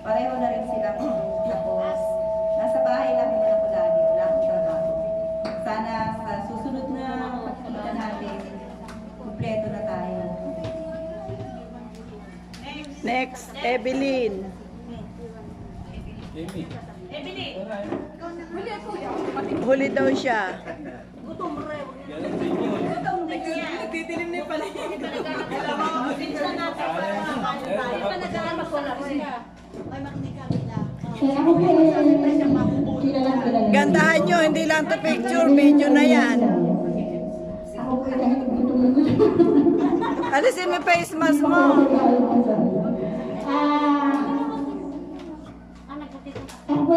Pareho na rin sila po. Tapos, nasa bahay lang muna ako lagi. Wala akong trabaho. Sana sa susunod na pagkikita natin, kumpleto na tayo. Next, Evelyn. Huli daw siya. Nagtitilim na yung paligid. Gandahan nyo, hindi lang to picture, video na yan. Alisin mo face mask mo. Ako